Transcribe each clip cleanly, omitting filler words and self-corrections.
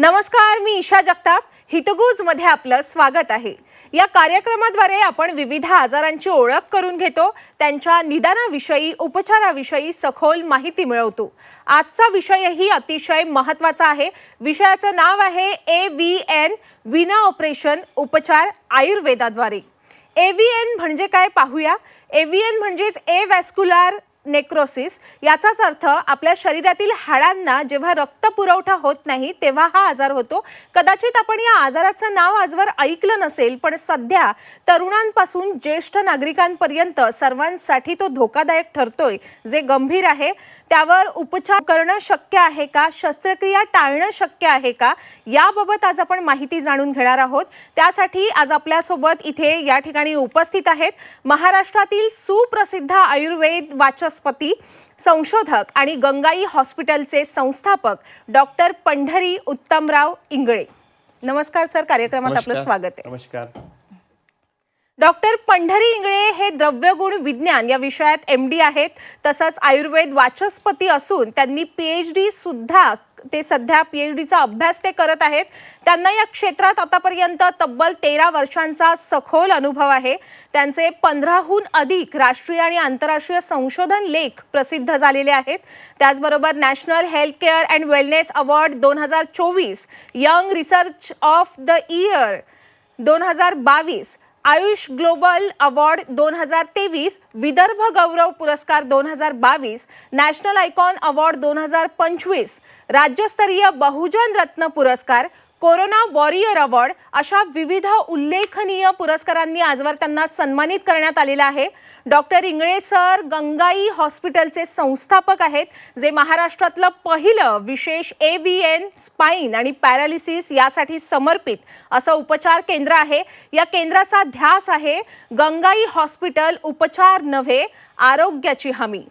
नमस्कार, मी ईशा जगताप. हितगुजमध्ये आपलं स्वागत आहे. या कार्यक्रमाद्वारे आपण विविध आजारांची ओळख करून घेतो, त्यांच्या निदानाविषयी, उपचाराविषयी सखोल माहिती मिळवतो. आजचा विषयही अतिशय महत्त्वाचा आहे. विषयाचं नाव आहे AVN, विना ऑपरेशन उपचार आयुर्वेदाद्वारे. AVN म्हणजे काय पाहूया. AVN म्हणजेच एव्हॅस्क्युलर नेक्रोसिस. याचाच अर्थ आपल्या शरीरातील हाडांना जेव्हा रक्त पुरवठा होत नाही तेव्हा हा आजार होतो. कदाचित आपण या आजाराचं नाव आजवर ऐकलं नसेल, पण सध्या तरुणांपासून ज्येष्ठ नागरिकांपर्यंत सर्वांसाठी तो धोकादायक ठरतोय. जे गंभीर आहे त्यावर उपचार करणं शक्य आहे का, शस्त्रक्रिया टाळणं शक्य आहे का, याबाबत आज आपण माहिती जाणून घेणार आहोत. त्यासाठी आज आपल्यासोबत इथे या ठिकाणी उपस्थित आहेत महाराष्ट्रातील सुप्रसिद्ध आयुर्वेद वाचस्पती, संशोधक आणि गंगाई हॉस्पिटलचे संस्थापक डॉक्टर पंढरी उत्तमराव इंगळे. नमस्कार सर, कार्यक्रमात आपलं स्वागत आहे. नमस्कार. डॉक्टर पंढरी इंगळे हे द्रव्यगुण विज्ञान या विषयात MD आहेत. तसंच आयुर्वेद वाचस्पती असून त्यांनी PhD सुद्धा, ते सध्या PhDचा अभ्यास ते करत आहेत. त्यांना या क्षेत्रात आतापर्यंत तब्बल 13 वर्षांचा सखोल अनुभव आहे. त्यांचे 15हून अधिक राष्ट्रीय आणि आंतरराष्ट्रीय संशोधन लेख प्रसिद्ध झालेले आहेत. त्याचबरोबर national health care and wellness award 2024, young research of the year 2022, Ayush global award 2023, Vidarbha गौरव पुरस्कार 2022, नॅशनल आयकॉन अवॉर्ड 2025, राज्यस्तरीय बहुजन रत्न पुरस्कार, कोरोना वॉरियर अवॉर्ड अशा विविध उल्लेखनीय पुरस्कारांनी आजवर त्यांना सन्मानित करण्यात आलेलं आहे. डॉक्टर इंगळे सर गंगाई हॉस्पिटलचे संस्थापक आहेत, जे महाराष्ट्रातलं पहिलं विशेष AVN, स्पाइन आणि पॅरालिसिस यासाठी समर्पित असं उपचार केंद्र आहे. या केंद्राचा ध्यास आहे गंगाई हॉस्पिटल, उपचार नव्हे आरोग्याची हमी.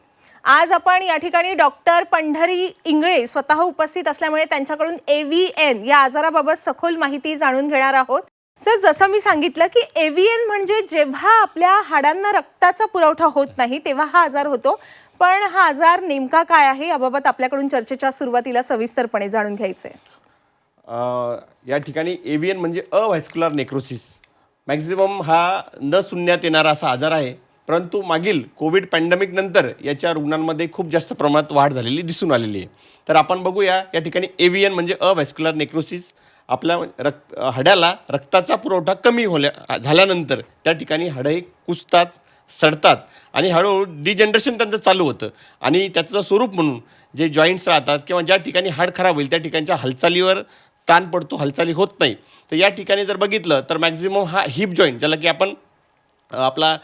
आज आपण या ठिकाणी डॉक्टर पंढरी इंगळे स्वतः उपस्थित असल्यामुळे त्यांच्याकडून AVN या आजाराबाबत सखोल माहिती जाणून घेणार आहोत. सर, जसं मी सांगितलं की AVN म्हणजे जेव्हा आपल्या हाडांना रक्ताचा पुरवठा होत नाही तेव्हा हा आजार होतो. पण हा आजार नेमका काय आहे याबाबत आपल्याकडून चर्चेच्या सुरुवातीला सविस्तरपणे जाणून घ्यायचं आहे. या ठिकाणी AVN म्हणजे अव्हॅस्क्युलर नेक्रोसिस. मॅक्झिमम हा न सुनण्यात येणारा असा आजार आहे, परंतु मागील कोविड पॅन्डेमिक नंतर याच्या रुग्णांमध्ये खूप जास्त प्रमाणात वाढ झालेली दिसून आलेली आहे. तर आपण बघूया या ठिकाणी AVN म्हणजे अव्हॅस्क्युलर नेक्रोसिस. आपल्या हाडाला रक्ताचा पुरवठा कमी झाल्यानंतर त्या ठिकाणी हाडं कुजतात, सडतात आणि हळूहळू डिजनरेशन त्यांचं चालू होतं. आणि त्याचं स्वरूप म्हणून जे जॉईंट्स राहतात किंवा ज्या ठिकाणी हाड खराब होईल त्या ठिकाणच्या हालचालीवर ताण पडतो, हालचाली होत नाही. तर या ठिकाणी जर बघितलं तर मॅक्झिमम हा हिप जॉईंट, ज्याला की आपण आपला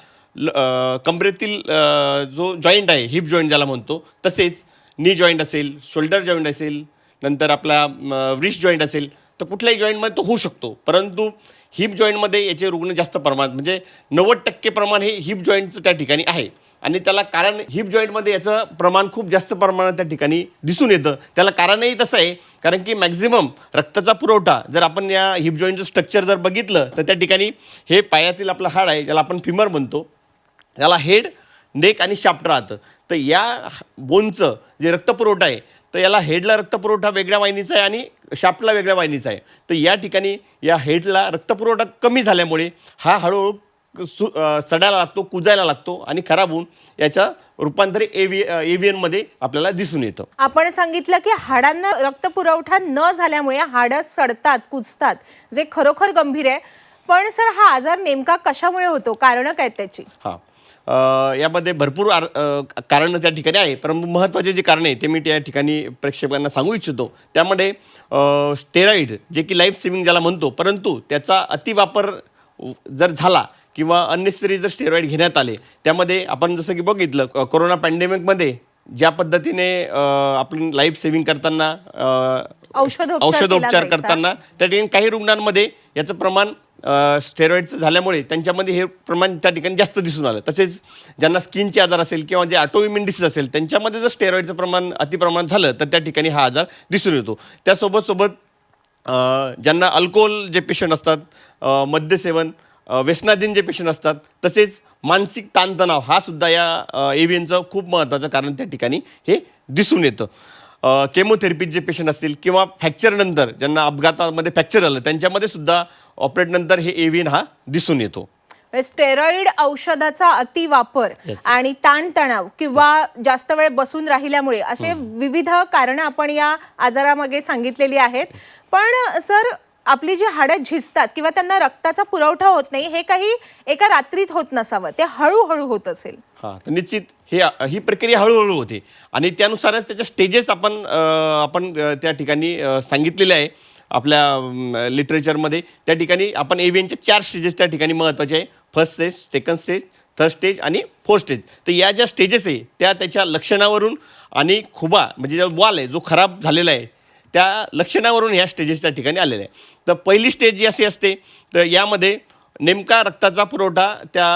कमरेतील जो जॉईंट आहे हिप जॉईंट ज्याला म्हणतो, तसेच नी जॉईंट असेल, शोल्डर जॉईंट असेल, नंतर आपला रिस्ट जॉईंट असेल, तर कुठल्याही जॉईंटमध्ये तो होऊ शकतो. परंतु हिप जॉईंटमध्ये याचे रुग्ण जास्त प्रमाणात, म्हणजे 90% प्रमाण हे हिप जॉईंटचं त्या ठिकाणी आहे. आणि त्याला कारण हिप जॉईंटमध्ये याचं प्रमाण खूप जास्त प्रमाणात त्या ठिकाणी दिसून येतं. त्याला कारणही तसं आहे, कारण की मॅक्झिमम रक्ताचा पुरवठा जर आपण या हिप जॉईंटचं स्ट्रक्चर जर बघितलं तर त्या ठिकाणी हे पायातील आपलं हाड आहे, ज्याला आपण फिमर म्हणतो, याला हेड, नेक आणि शाफ्ट राहतं. तर या बोनचं जे रक्तपुरवठा आहे तर याला हेडला रक्तपुरवठा वेगळ्या वाहिनीचा आहे आणि शाफ्टला वेगळ्या वाहिनीचा आहे. तर या ठिकाणी या हेडला रक्तपुरवठा कमी झाल्यामुळे हा हळूहळू सडायला लागतो, कुजायला लागतो आणि खराब होऊन याचं रूपांतर AVN आपल्याला दिसून येतं. आपण सांगितलं की हाडांना रक्तपुरवठा न झाल्यामुळे हाडं सडतात, कुजतात, जे खरोखर गंभीर आहे. पण सर, हा आजार नेमका कशामुळे होतो, कारणं काय त्याची? यामध्ये भरपूर कारणं त्या ठिकाणी आहे, परंतु महत्त्वाचे जे कारण आहे ते मी त्या ठिकाणी प्रेक्षकांना सांगू इच्छितो. त्यामध्ये स्टेरॉइड, जे की लाईफ सेव्हिंग ज्याला म्हणतो, परंतु त्याचा अतिवापर जर झाला किंवा अननेसेसरी जर स्टेरॉइड घेण्यात आले, त्यामध्ये आपण जसं की बघितलं कोरोना पॅन्डेमिकमध्ये ज्या पद्धतीने आपण लाईफ सेव्हिंग करताना औषधोपचार करताना त्या ठिकाणी काही रुग्णांमध्ये याचं प्रमाण स्टेरॉइडचं झाल्यामुळे त्यांच्यामध्ये हे प्रमाण त्या ठिकाणी जास्त दिसून आलं. तसेच ज्यांना स्किनचे आजार असेल किंवा जे ऑटोइम्युन डिसीज असेल त्यांच्यामध्ये जर स्टेरॉइडचं प्रमाण अतिप्रमाण झालं तर त्या ठिकाणी हा आजार दिसून येतो. त्यासोबत ज्यांना अल्कोहोल जे पेशंट असतात, मद्यसेवन, व्यसनाधीन जे पेशंट असतात, तसेच मानसिक ताणतणाव हा सुद्धा या AVNचं खूप महत्त्वाचं कारण त्या ठिकाणी हे दिसून येतं. केमोथेरपी जे पेशंट असतील किंवा फ्रॅक्चर नंतर ज्यांना अपघातामध्ये फ्रॅक्चर झालं त्यांच्यामध्ये सुद्धा ऑपरेट नंतर हे एव्हीएन हा दिसून येतो. स्टेरॉइड औषधाचा अतिवापर आणि ताणतणाव किंवा जास्त वेळ बसून राहिल्यामुळे असे विविध कारणं आपण या आजारामागे सांगितलेली आहेत. पण सर, आपली जी हाडं झिजतात किंवा त्यांना रक्ताचा पुरवठा होत नाही, हे काही एका रात्रीत होत नसावं, ते हळूहळू होत असेल. हां, तर निश्चित ही प्रक्रिया हळूहळू होते आणि त्यानुसारच त्याच्या स्टेजेस आपण त्या ठिकाणी सांगितलेले आहे आपल्या लिटरेचरमध्ये. त्या ठिकाणी आपण एव्हीएनच्या 4 स्टेजेस त्या ठिकाणी महत्त्वाचे आहे. First stage, second stage, third stage आणि फोर्थ स्टेज. तर या ज्या स्टेजेस आहे त्याच्या लक्षणावरून आणि खुबा म्हणजे जो वॉल आहे जो खराब झालेला आहे त्या लक्षणावरून ह्या स्टेजेस त्या ठिकाणी आलेल्या आहे. तर पहिली स्टेज जी अशी असते तर यामध्ये नेमका रक्ताचा पुरवठा त्या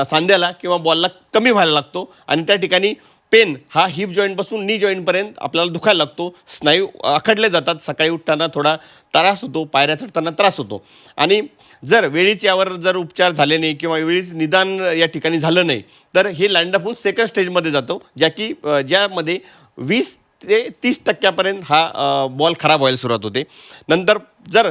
सांध्याला किंवा बॉलला कमी व्हायला लागतो आणि त्या ठिकाणी पेन हा हिप जॉईंटपासून नी जॉईंटपर्यंत आपल्याला दुखायला लागतो. स्नायू आखडले जातात. सकाळी उठताना थोडा त्रास होतो, पायऱ्या चढताना त्रास होतो. आणि जर वेळीच यावर जर उपचार झाले नाही किंवा वेळीच निदान या ठिकाणी झालं नाही तर हे लँड अप होऊन सेकंड स्टेजमध्ये जातो, ज्यामध्ये 20 ते 30% हा बॉल खराब व्हायला सुरुवात होते. नंतर जर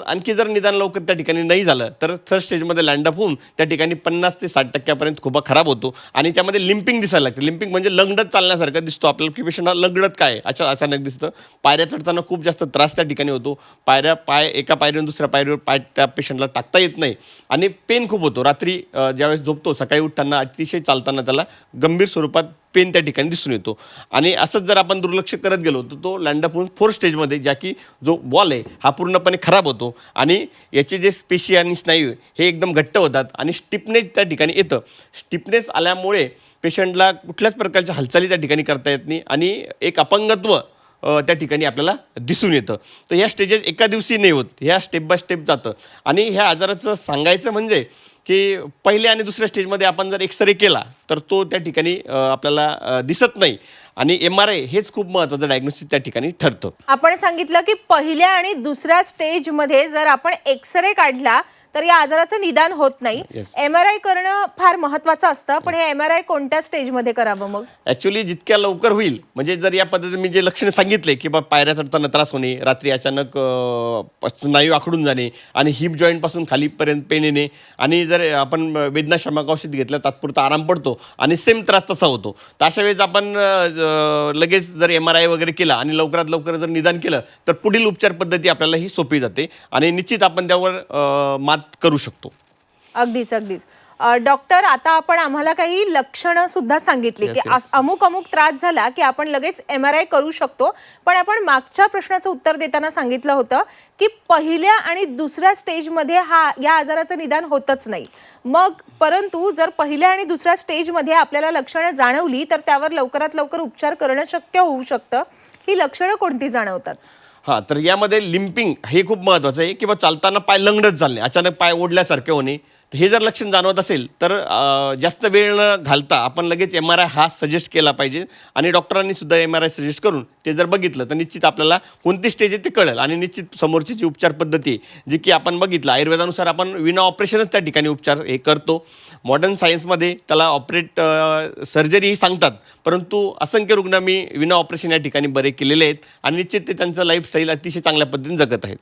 आणखी जर निदान लवकर त्या ठिकाणी नाही झालं तर थर्ड स्टेजमध्ये लँडअप होऊन त्या ठिकाणी 50 ते 60% खूप खराब होतो आणि त्यामध्ये लिम्पिंग दिसायला लागते. लिम्पिंग म्हणजे लंगडत चालण्यासारखं दिसतो आपल्याला की पेशंट हा लंगडत काय अचानक दिसतं. पायऱ्या चढताना खूप जास्त त्रास त्या ठिकाणी होतो. एका पायरीवरून दुसऱ्या पायरीवर पाय त्या पेशंटला टाकता येत नाही आणि पेन खूप होतो. रात्री ज्यावेळेस झोपतो सकाळी उठताना अतिशय चालताना त्याला गंभीर स्वरूपात पेन त्या ठिकाणी दिसून येतो. आणि असंच जर आपण दुर्लक्ष करत गेलो तर तो लँडअप होऊन फोर्थ स्टेजमध्ये ज्या की जो बॉल आहे हा पूर्णपणे खराब होतो आणि याचे जे पेशी आणि स्नायू हे एकदम घट्ट होतात आणि स्टिफनेस त्या ठिकाणी येतं. स्टिफनेस आल्यामुळे पेशंटला कुठल्याच प्रकारच्या हालचाली त्या ठिकाणी करता येत नाही आणि एक अपंगत्व त्या ठिकाणी आपल्याला दिसून येतं. तर ह्या स्टेजेस एका दिवशी नाही होत, ह्या स्टेप बाय स्टेप जातं. आणि ह्या आजाराचं सांगायचं म्हणजे की पहिल्या आणि दुसऱ्या स्टेजमध्ये आपण जर एक्सरे केला तर तो त्या ठिकाणी आपल्याला दिसत नाही आणि MRI हेच खूप महत्त्वाचं डायग्नोसिस त्या ठिकाणी ठरतं. आपण सांगितलं की पहिल्या आणि दुसऱ्या स्टेजमध्ये जर आपण एक्सरे काढला तर या आजाराचं निदान होत नाही. MRI करणं फार महत्त्वाचं असतं, पण हे MRI कोणत्या स्टेजमध्ये करावं मग? ॲक्च्युली जितक्या लवकर होईल म्हणजे जर या पद्धतीने मी जे लक्षणे सांगितले की पायऱ्या चढताना त्रास होणे, रात्री अचानक स्नायू आखडून जाणे आणि हिप जॉईंटपासून खालीपर्यंत पेन येणे आणि जर आपण वेदनाशामक औषध घेतलं तात्पुरता आराम पडतो आणि सेम त्रास तसा होतो. तर अशा वेळेस आपण लगेच जर MRI वगैरे केला आणि लवकरात लवकर जर निदान केलं तर पुढील उपचार पद्धती आपल्याला ही सोपी जाते आणि निश्चित आपण त्यावर मात करू शकतो. अगदीच अगदीच. डॉक्टर, आता आपण आम्हाला काही लक्षणं सुद्धा सांगितली की अमुक त्रास झाला की आपण लगेच MRI करू शकतो, पण आपण मागच्या प्रश्नाचं उत्तर देताना सांगितलं होतं की पहिल्या आणि दुसऱ्या स्टेजमध्ये या आजाराचं निदान होतच नाही. मग परंतु जर पहिल्या आणि दुसऱ्या स्टेजमध्ये आपल्याला लक्षणं जाणवली तर त्यावर लवकरात लवकर उपचार करणं शक्य होऊ शकतं. ही लक्षणं कोणती जाणवतात? हां, तर यामध्ये लिम्पिंग हे खूप महत्त्वाचं आहे किंवा चालताना पाय लंगडत चालणे, अचानक पाय ओढल्यासारखे होणे. हे जर लक्षण जाणवत असेल तर जास्त वेळ न घालता आपण लगेच MRI हा सजेस्ट केला पाहिजे आणि डॉक्टरांनी सुद्धा MRI सजेस्ट करून ते जर बघितलं तर निश्चित आपल्याला कोणती स्टेज आहे ते कळेल आणि निश्चित समोरची जी उपचार पद्धती आहे जी की आपण बघितलं आयुर्वेदानुसार आपण विना ऑपरेशनच त्या ठिकाणी उपचार हे करतो. मॉडर्न सायन्समध्ये त्याला सर्जरी ही सांगतात, परंतु असंख्य रुग्ण मी विना ऑपरेशन या ठिकाणी बरे केलेले आहेत आणि निश्चित ते त्यांचं लाईफस्टाईल अतिशय चांगल्या पद्धतीने जगत आहेत.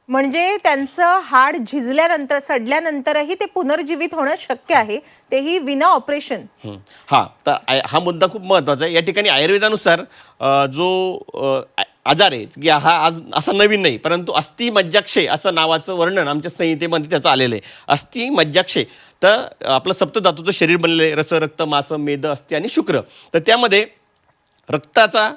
म्हणजे त्यांचं हाड झिजल्यानंतर सडल्यानंतरही ते पुनर्जीवित होणं शक्य आहे, तेही विना ऑपरेशन. हां, तर हा मुद्दा खूप महत्त्वाचा आहे. या ठिकाणी आयुर्वेदानुसार जो आजार आहे की हा आज असा नवीन नाही, परंतु अस्थि मज्जाक्षय असं नावाचं वर्णन आमच्या संहितेमध्ये त्याचं आलेलं आहे. अस्थि मज्जाक्षय तर आपलं सप्तधातूचं शरीर बनलेलं आहे, रस, रक्त, मांस, मेद, अस्थि आणि शुक्र. तर त्यामध्ये रक्ताचा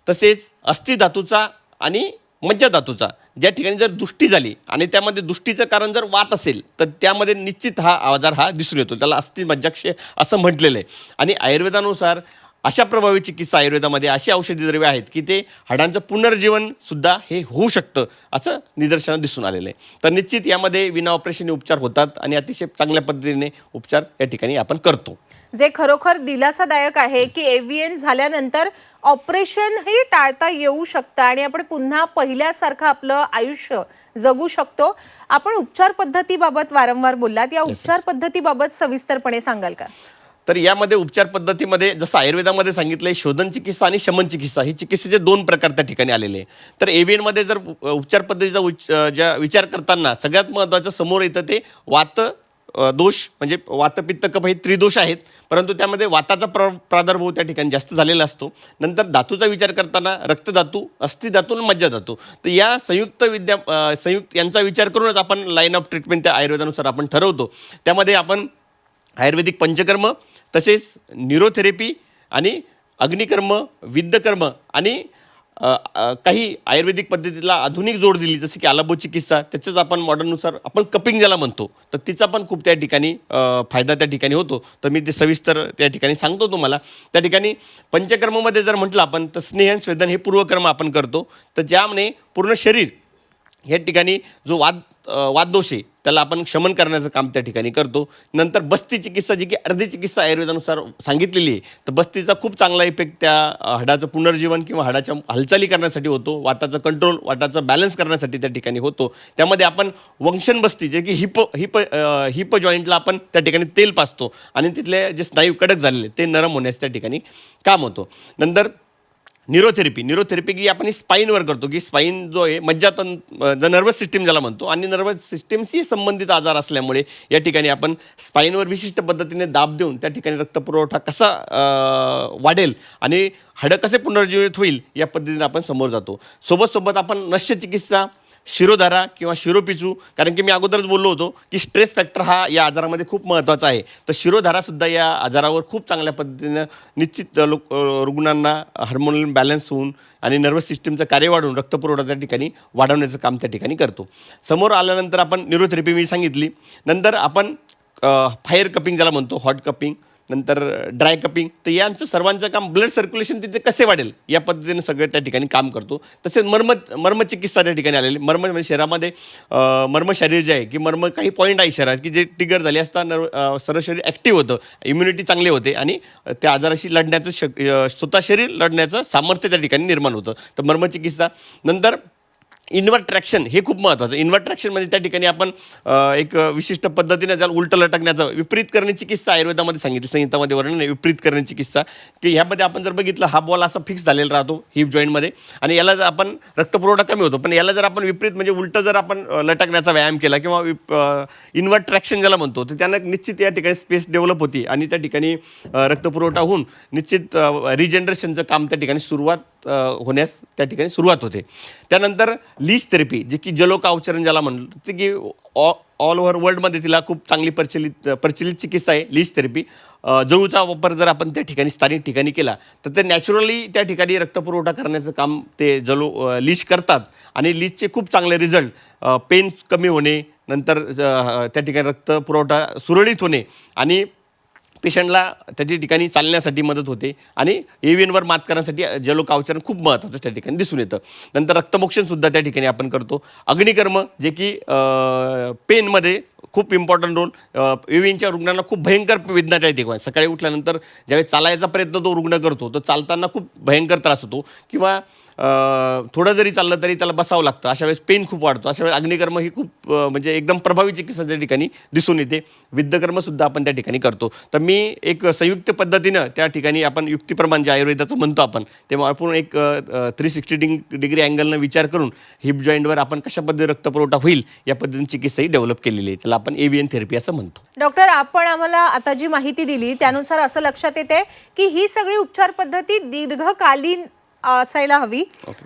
तसेच अस्थिधातूचा आणि मज्जाधातूचा ज्या ठिकाणी जर दुष्टी झाली आणि त्यामध्ये दुष्टीचं कारण जर वात असेल तर त्यामध्ये निश्चित हा आजार हा दिसून येतो. त्याला अस्थि मज्जाक्षय असं म्हटलेलं आहे. आणि आयुर्वेदानुसार अशा प्रभावी चिकित्सा आयुर्वेदामध्ये अशी औषधी द्रव्ये आहेत की ते हाडांचं पुनर्जीवन सुद्धा हे होऊ शकतं असं निदर्शनात दिसून आलेलं आहे. तर निश्चित यामध्ये विना ऑपरेशन उपचार होतात आणि अतिशय चांगल्या पद्धतीने उपचार या ठिकाणी आपण करतो. जे खरोखर दिलासादायक आहे की AVN झाल्यानंतर ऑपरेशनही टाळता येऊ शकतं आणि आपण पुन्हा पहिल्यासारखं आपलं आयुष्य जगू शकतो. आपण उपचार पद्धतीबाबत वारंवार बोललात, या उपचार पद्धतीबाबत सविस्तरपणे सांगाल का? तर यामध्ये उपचार पद्धतीमध्ये जसं आयुर्वेदामध्ये सांगितलं आहे शोधन चिकित्सा आणि शमन चिकित्सा ही चिकित्सेचे 2 प्रकार त्या ठिकाणी आलेले आहे. तर एव्हीएनमध्ये जर उपचार पद्धतीचा ज्या विचार करताना सगळ्यात महत्त्वाचं समोर येतं ते वात दोष म्हणजे वातपित्त कफ हे त्रिदोष आहेत, परंतु त्यामध्ये वाताचा प्रादुर्भाव त्या ठिकाणी जास्त झालेला असतो. नंतर धातूचा विचार करताना रक्तधातू, अस्थिधातू आणि मज्जाधातू, तर या संयुक्त यांचा विचार करूनच आपण लाईन ऑफ ट्रीटमेंट त्या आयुर्वेदानुसार आपण ठरवतो. त्यामध्ये आपण आयुर्वेदिक पंचकर्म, तसेच न्यूरोथेरपी आणि अग्निकर्म, विद्धकर्म आणि काही आयुर्वेदिक पद्धतीला आधुनिक जोड दिली, जसं की आलाबो चिकित्सा, त्याचंच आपण मॉडर्ननुसार आपण कपिंग ज्याला म्हणतो, तर तिचा पण खूप त्या ठिकाणी फायदा त्या ठिकाणी होतो. तर मी ते सविस्तर त्या ठिकाणी सांगतो तुम्हाला. त्या ठिकाणी पंचकर्ममध्ये जर म्हटलं आपण तर स्नेहन स्वेदन हे पूर्वकर्म आपण करतो, तर ज्यामुळे पूर्ण शरीर या ठिकाणी जो वातदोष आहे त्याला आपण शमन करण्याचं काम त्या ठिकाणी करतो. नंतर बस्ती चिकित्सा जी की अर्धी चिकित्सा आयुर्वेदानुसार सांगितलेली आहे, तर बस्तीचा खूप चांगला इफेक्ट त्या हाडाचं पुनर्जीवन किंवा हाडाच्या हालचाली करण्यासाठी होतो, वाताचा कंट्रोल, वाताचा बॅलन्स करण्यासाठी त्या ठिकाणी होतो. त्यामध्ये आपण वंशन बस्ती जे की हिप जॉईंटला आपण त्या ठिकाणी तेल पाजतो आणि तिथले जे स्नायू कडक झालेले ते नरम होण्यास त्या ठिकाणी काम होतो. नंतर न्यूरोथेरपी की आपण स्पाईनवर करतो, की स्पाईन जो आहे मज्जातंत्र नर्वस सिस्टीम ज्याला म्हणतो आणि नर्वस सिस्टीमशी संबंधित आजार असल्यामुळे या ठिकाणी आपण स्पाईनवर विशिष्ट पद्धतीने दाब देऊन त्या ठिकाणी रक्तपुरवठा कसा वाढेल आणि हाडं कसे पुनर्जीवित होईल या पद्धतीने आपण समोर जातो. सोबत आपण नस्य चिकित्सा, शिरोधारा किंवा शिरोपिचू, कारण की मी अगोदरच बोललो होतो की स्ट्रेस फॅक्टर हा या आजारामध्ये खूप महत्त्वाचा आहे, तर शिरोधारासुद्धा या आजारावर खूप चांगल्या पद्धतीनं निश्चित रुग्णांना हार्मोनल बॅलन्स होऊन आणि नर्वस सिस्टीमचं कार्य वाढवून रक्तपुरवठा त्या ठिकाणी वाढवण्याचं काम त्या ठिकाणी करतो. समोर आल्यानंतर आपण न्यूरोथेरपी मी सांगितली. नंतर आपण फायर कपिंग ज्याला म्हणतो, हॉट कपिंग, नंतर ड्राय कपिंग, तर यांचं सर्वांचं काम ब्लड सर्क्युलेशन तिथे कसे वाढेल या पद्धतीने सगळं त्या ठिकाणी काम करतो. तसेच मर्मचिकित्सा त्या ठिकाणी आलेली. मर्म म्हणजे शरीरामध्ये मर्म शरीर जे आहे की मर्म काही पॉईंट आहे शरीरात की जे ट्रिगर झाले असता सर्व शरीर ॲक्टिव्ह होतं, इम्युनिटी चांगली होते आणि त्या आजाराशी लढण्याचं स्वतः शरीर लढण्याचं सामर्थ्य त्या ठिकाणी निर्माण होतं. तर मर्मचिकित्सा. नंतर इन्व्हर्ट ट्रॅक्शन हे खूप महत्त्वाचं. इन्व्हर्ट ट्रॅक्शन म्हणजे त्या ठिकाणी आपण एक विशिष्ट पद्धतीने त्याला उलटं लटकण्याचं विपरीत करणे चिकित्सा आयुर्वेदामध्ये सांगितली, संहितामध्ये वर्णन आहे विपरीत करणे चिकित्सा, की ह्यामध्ये आपण जर बघितलं हा बॉल असा फिक्स झालेला राहतो हिप जॉईंटमध्ये आणि याला जर आपण रक्तपुरवठा कमी होतो, पण याला जर आपण विपरीत म्हणजे उलटं जर आपण लटकण्याचा व्यायाम केला किंवा इन्व्हर्ट ट्रॅक्शन ज्याला म्हणतो, तर त्यानं निश्चित या ठिकाणी स्पेस डेव्हलप होती आणि त्या ठिकाणी रक्तपुरवठा होऊन निश्चित रिजनरेशनचं काम त्या ठिकाणी होण्यास त्या ठिकाणी सुरुवात होते. त्यानंतर लीच थेरपी जी की जलोकावचरण ज्याला म्हणतो, ते की ऑल ओव्हर वर्ल्डमध्ये तिला खूप चांगली प्रचलित चिकित्सा आहे लीच थेरपी. जळूचा वापर जर आपण त्या ठिकाणी स्थानिक ठिकाणी केला तर ते नॅचरली त्या ठिकाणी रक्तपुरवठा करण्याचं काम ते लीच करतात आणि लीचचे खूप चांगले रिझल्ट, पेन कमी होणे, नंतर त्या ठिकाणी रक्तपुरवठा सुरळीत होणे आणि पेशंटला त्याच्या ठिकाणी चालण्यासाठी मदत होते आणि एव्हीएनवर मात करण्यासाठी जलोकावचरण खूप महत्त्वाचं त्या ठिकाणी दिसून येतं. नंतर रक्तमोक्षणसुद्धा त्या ठिकाणी आपण करतो. अग्निकर्म जे की पेनमध्ये खूप इम्पॉर्टंट रोल, एव्हीएनच्या रुग्णांना खूप भयंकर वेदना येते. सकाळी उठल्यानंतर ज्यावेळी चालायचा प्रयत्न तो रुग्ण करतो तर चालताना खूप भयंकर त्रास होतो किंवा थोडं जरी चाललं तरी त्याला बसावं लागतं, अशा वेळेस पेन खूप वाढतो. अशा वेळेस अग्निकर्म ही खूप म्हणजे एकदम प्रभावी चिकित्सा त्या ठिकाणी दिसून येते. विद्धकर्मसुद्धा आपण त्या ठिकाणी करतो. तर मी एक संयुक्त पद्धतीनं त्या ठिकाणी आपण युक्तिप्रमाण जे आयुर्वेदाचं म्हणतो आपण, तेव्हा आपण एक 360 डिग्री अँगलनं विचार करून हिप जॉईंटवर आपण कशा पद्धतीने रक्तपुरवठा होईल या पद्धतीने चिकित्साही डेव्हलप केलेली आहे. त्याला आपण एव्हीएन थेरपी असं म्हणतो. डॉक्टर, आपण आम्हाला आता जी माहिती दिली त्यानुसार असं लक्षात येते की ही सगळी उपचार पद्धती दीर्घकालीन असायला हवी.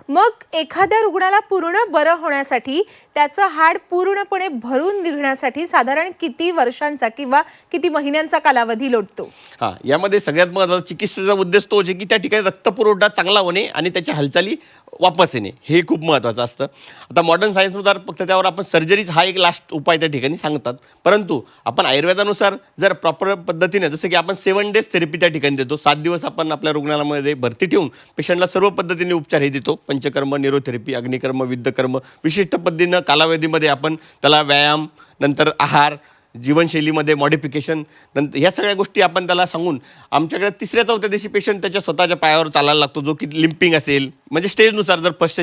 मग एखाद्या रुग्णाला पूर्ण बरं होण्यासाठी, त्याचं हाड पूर्णपणे भरून निघण्यासाठी साधारण किती वर्षांचा किंवा किती महिन्यांचा कालावधी लोटतो? हां, यामध्ये सगळ्यात महत्त्वाचा चिकित्सेचा उद्देश तोच आहे की त्या ठिकाणी रक्तपुरवठा चांगला होणे आणि त्याच्या हालचाली वापस येणे, हे खूप महत्त्वाचं असतं. आता मॉडर्न सायन्सनुसार फक्त त्यावर आपण सर्जरीज हा एक लास्ट उपाय त्या ठिकाणी सांगतात, परंतु आपण आयुर्वेदानुसार जर प्रॉपर पद्धतीने, जसं की आपण 7 डेज थेरपी त्या ठिकाणी देतो, 7 दिवस आपण आपल्या रुग्णालयामध्ये भरती ठेवून पेशंटला सर्व पद्धतीने उपचार हे देतो. पंचकर्म, न्यूरोथेरपी, अग्निकर्म, विद्धकर्म, विशिष्ट पद्धतीनं कालावधीमध्ये आपण त्याला व्यायाम, नंतर आहार, जीवनशैलीमध्ये मॉडिफिकेशन, नंतर ह्या सगळ्या गोष्टी आपण त्याला सांगून आमच्याकडे 3ऱ्या-4थ्या दिवशी पेशंट त्याच्या स्वतःच्या पायावर चालायला लागतो, जो की लिम्पिंग असेल, म्हणजे स्टेजनुसार जर फर्स्ट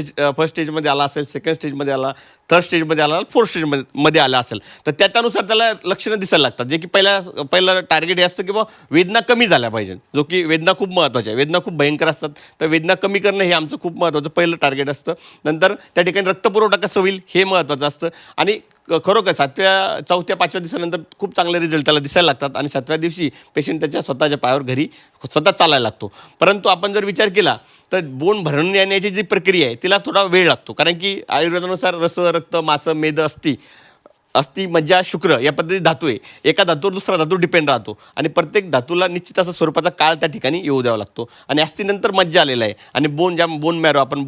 स्टेजमध्ये आला असेल, सेकंड स्टेजमध्ये आला, थर्ड स्टेजमध्ये आला, फोर्थ स्टेजमध्ये आला असेल, तर त्यानुसार त्याला लक्षणं दिसायला लागतात. जे की पहिलं टार्गेट हे असतं की वेदना कमी झाल्या पाहिजे, जो की वेदना खूप महत्त्वाच्या आहे. वेदना खूप भयंकर असतात, तर वेदना कमी करणं हे आमचं खूप महत्त्वाचं पहिलं टार्गेट असतं. नंतर त्या ठिकाणी रक्तपुरवठा कसं होईल हे महत्त्वाचं असतं. आणि खरोखर 7व्या, 4थ्या, 5व्या दिवसानंतर खूप चांगले रिझल्ट त्याला दिसायला लागतात आणि 7व्या दिवशी पेशंट त्याच्या स्वतःच्या पायावर घरी स्वतः चालायला लागतो. परंतु आपण जर विचार केला तर बोन भरून येण्याची जी प्रक्रिया आहे तिला थोडा वेळ लागतो, कारण की आयुर्वेदानुसार रस, रक्त, मांस, मेद, अस्थि, मज्जा, शुक्र या पद्धतीत धातू आहे. एका धातूवर दुसरा धातू डिपेंड राहतो आणि प्रत्येक धातूला निश्चित असा स्वरूपाचा काळ त्या ठिकाणी येऊ द्यावा लागतो. आणि अस्थिनंतर मज्जा आलेला आहे आणि बोन मॅरो आपण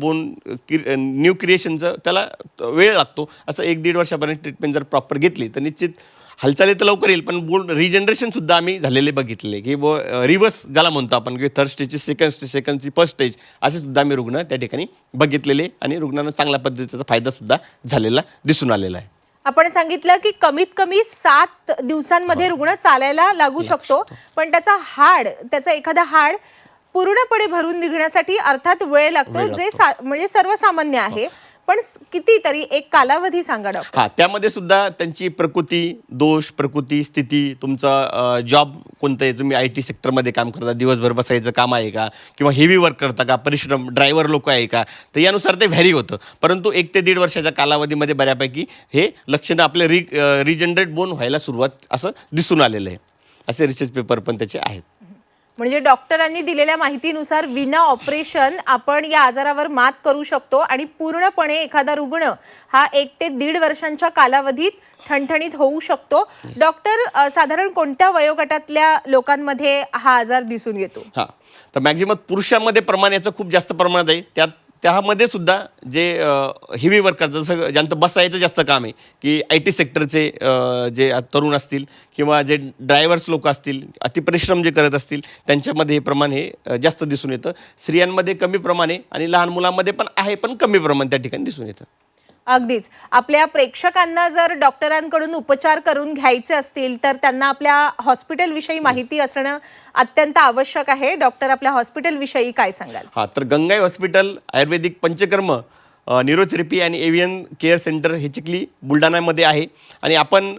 न्यू क्रिएशनचं त्याला वेळ लागतो. असं 1-1.5 वर्षापर्यंत ट्रीटमेंट जर प्रॉपर घेतली तर निश्चित हालचाली तर लवकर येईल, पण बोन रिजनरेशनसुद्धा आम्ही झालेले बघितले की रिव्हर्स ज्याला म्हणतो आपण की थर्ड स्टेजची सेकंडची फर्स्ट स्टेज असे सुद्धा आम्ही रुग्ण त्या ठिकाणी बघितलेले आणि रुग्णांना चांगल्या पद्धतीचा फायदासुद्धा झालेला दिसून आलेला आहे. आपण सांगितलं की कमीत कमी 7 दिवसांमध्ये रुग्ण चालायला लागू शकतो, पण त्याचं एखादं हाड पूर्णपणे भरून निघण्यासाठी अर्थात वेळ लागतो, जे म्हणजे सर्वसामान्य आहे. पण कितीतरी एक कालावधी सांगा डॉक्टर. त्यामध्ये सुद्धा त्यांची प्रकृती, दोष, प्रकृती, स्थिती, तुमचा जॉब कोणतं आहे, तुम्ही IT सेक्टरमध्ये काम करता, दिवसभर बसायचं काम आहे का, किंवा हेवी वर्क करता का, परिश्रम, ड्रायव्हर लोक आहे का, तर यानुसार ते व्हॅरी होतं. परंतु 1 ते 1.5 वर्षाच्या कालावधीमध्ये बऱ्यापैकी हे लक्षणं आपले रिजनरेट बोन व्हायला सुरुवात असं दिसून आलेलं आहे. असे रिसर्च पेपर पण त्याचे आहेत. म्हणजे डॉक्टरांनी दिलेल्या माहितीनुसार विना ऑपरेशन आपण या आजारावर मात करू शकतो आणि पूर्णपणे एखादा रुग्ण हा 1 ते 1.5 वर्षांच्या कालावधीत ठणठणीत होऊ शकतो. डॉक्टर, साधारण कोणत्या वयोगटातल्या लोकांमध्ये हा आजार दिसून येतो? तर मॅक्झिमम पुरुषांमध्ये प्रमाण याचं खूप जास्त प्रमाणात आहे. त्यामध्ये सुद्धा जे हेवी वर्कर, जसं ज्यांचं बसायचं जास्त काम आहे, की IT सेक्टरचे जे तरुण असतील किंवा जे ड्रायव्हर्स लोक असतील, अतिपरिश्रम जे करत असतील, त्यांच्यामध्ये हे प्रमाण हे जास्त दिसून येतं. स्त्रियांमध्ये कमी प्रमाण आहे आणि लहान मुलांमध्ये पण आहे, पण कमी प्रमाण त्या ठिकाणी दिसून येतं. अगदीच. आपल्या प्रेक्षकांना जर डॉक्टरांकडून उपचार करून घ्यायचे असतील तर त्यांना आपल्या हॉस्पिटलविषयी माहिती असणं अत्यंत आवश्यक आहे. डॉक्टर, आपल्या हॉस्पिटलविषयी काय सांगाल? तर गंगाई हॉस्पिटल आयुर्वेदिक पंचकर्म, न्यूरोथेरपी आणि एव्हियन केअर सेंटर हे चिखली बुलढाण्यामध्ये आहे. आणि आपण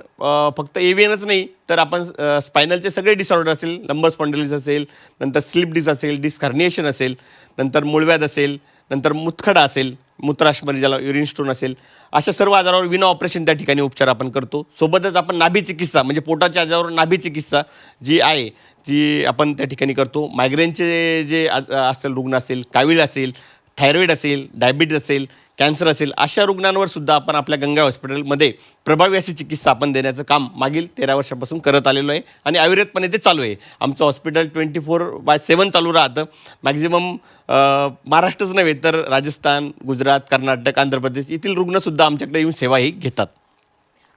फक्त एव्हियनच नाही तर आपण स्पायनलचे सगळे डिसऑर्डर असेल, लंबर स्पॉन्डिलिटिस असेल, नंतर स्लिप डिस्क असेल, डिस्क हर्निएशन असेल, नंतर मूळव्याध असेल, नंतर मुतखडा असेल, मूत्राशमध्ये ज्याला युरिन स्टोन असेल, अशा सर्व आजारावर विना ऑपरेशन त्या ठिकाणी उपचार आपण करतो. सोबतच आपण नाभी चिकित्सा, म्हणजे पोटाच्या आजारावर नाभी चिकित्सा जी आहे ती आपण त्या ठिकाणी करतो. मायग्रेनचे जे असेल रुग्ण असेल, कावीळ असेल, थायरॉईड असेल, डायबिटीज असेल, कॅन्सर असेल, अशा रुग्णांवर सुद्धा आपण आपल्या गंगा हॉस्पिटलमध्ये प्रभावी अशी चिकित्सा आपण देण्याचं काम मागील 13 वर्षापासून करत आलेलो आहे आणि अविरतपणे ते चालू आहे. आमचं हॉस्पिटल 24/7 चालू राहतं. मॅक्झिमम महाराष्ट्रच नव्हे तर राजस्थान, गुजरात, कर्नाटक, आंध्र प्रदेश येथील रुग्णसुद्धा आमच्याकडे येऊन सेवाही घेतात.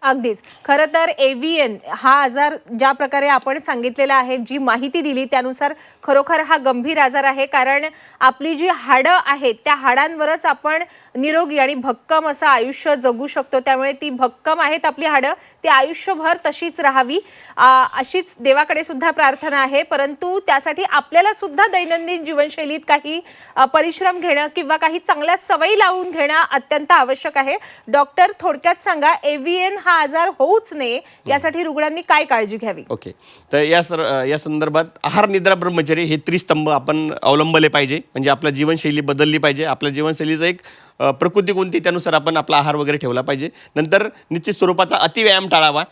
अगदीच. खरं तर एव्हियन हा आजार ज्या प्रकारे आपण सांगितलेला आहे, जी माहिती दिली त्यानुसार खरोखर हा गंभीर आजार आहे. कारण आपली जी हाडं आहेत त्या हाडांवरच आपण निरोगी आणि भक्कम असं आयुष्य जगू शकतो. त्यामुळे ती भक्कम आहेत आपली हाडं, ती आयुष्यभर तशीच राहावी अशीच देवाकडे सुद्धा प्रार्थना आहे. परंतु त्यासाठी आपल्याला सुद्धा दैनंदिन जीवनशैलीत काही परिश्रम घेणं किंवा काही चांगल्या सवयी लावून घेणं अत्यंत आवश्यक आहे. डॉक्टर, थोडक्यात सांगा, एव्हियन हा आजार होऊच नये यासाठी रुग्णांनी काय काळजी घ्यावी? ओके, तर या संदर्भात आहार, निद्रा, ब्रह्मचर्य हे त्रिस्तंभ आपण अवलंबले पाहिजे. म्हणजे आपल्या जीवनशैली बदलली पाहिजे. आपल्या जीवनशैलीचं एक प्रकृती कोणती त्यानुसार आपण आपला आहार वगैरे ठेवला पाहिजे. नंतर निश्चित स्वरूपाचा अतिव्यायाम टाळावा.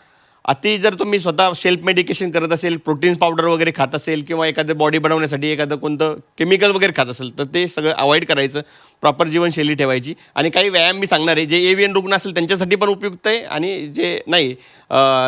जर तुम्ही स्वतः सेल्फ मेडिकेशन करत असेल, प्रोटीन पावडर वगैरे खात असेल किंवा एखादं बॉडी बनवण्यासाठी एखादं कोणतं केमिकल वगैरे खात असेल तर ते सगळं अवॉइड करायचं. प्रॉपर जीवनशैली ठेवायची. आणि काही व्यायाम मी सांगणार आहे, जे एव्हियन रुग्ण असेल त्यांच्यासाठी पण उपयुक्त आहे आणि जे नाही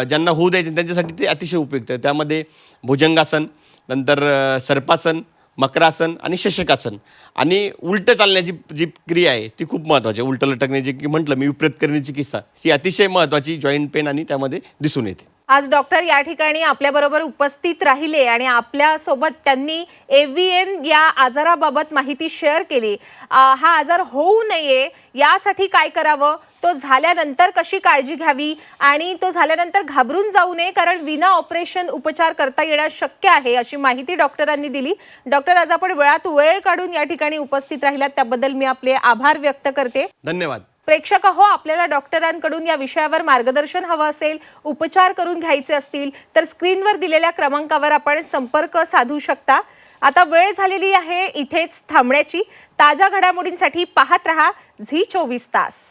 ज्यांना होऊ द्यायचे त्यांच्यासाठी ते अतिशय उपयुक्त आहे. त्यामध्ये भुजंगासन, नंतर सर्पासन, मकरासन आणि शशकासन आणि उलटं चालण्याची जी क्रिया आहे ती खूप महत्त्वाची आहे. उलटं लटकण्याची की म्हटलं मी विपरीत करण्याची चिकित्सा ही अतिशय महत्त्वाची जॉईंट पेन आणि त्यामध्ये दिसून येते. आज डॉक्टर या ठिकाणी आपल्याबरोबर उपस्थित राहिले आणि आपल्यासोबत त्यांनी एव्हीएन या आजाराबाबत माहिती शेअर केली. हा आजार होऊ नये यासाठी काय करावं, तो झाल्यानंतर कशी काळजी घ्यावी आणि तो झाल्यानंतर घाबरून जाऊ नये, कारण विना ऑपरेशन उपचार करता येणं शक्य आहे, अशी माहिती डॉक्टरांनी दिली. डॉक्टर, आज आपण वेळात वेळ काढून या ठिकाणी उपस्थित राहिलात त्याबद्दल मी आपले आभार व्यक्त करते. धन्यवाद. प्रेक्षक हो, आपल्याला डॉक्टरांकडून या विषयावर मार्गदर्शन हवं असेल, उपचार करून घ्यायचे असतील तर स्क्रीनवर दिलेल्या क्रमांकावर आपण संपर्क साधू शकता. आता वेळ झालेली आहे इथेच थांबण्याची. ताज्या घडामोडींसाठी पाहत रहा झी 24 तास.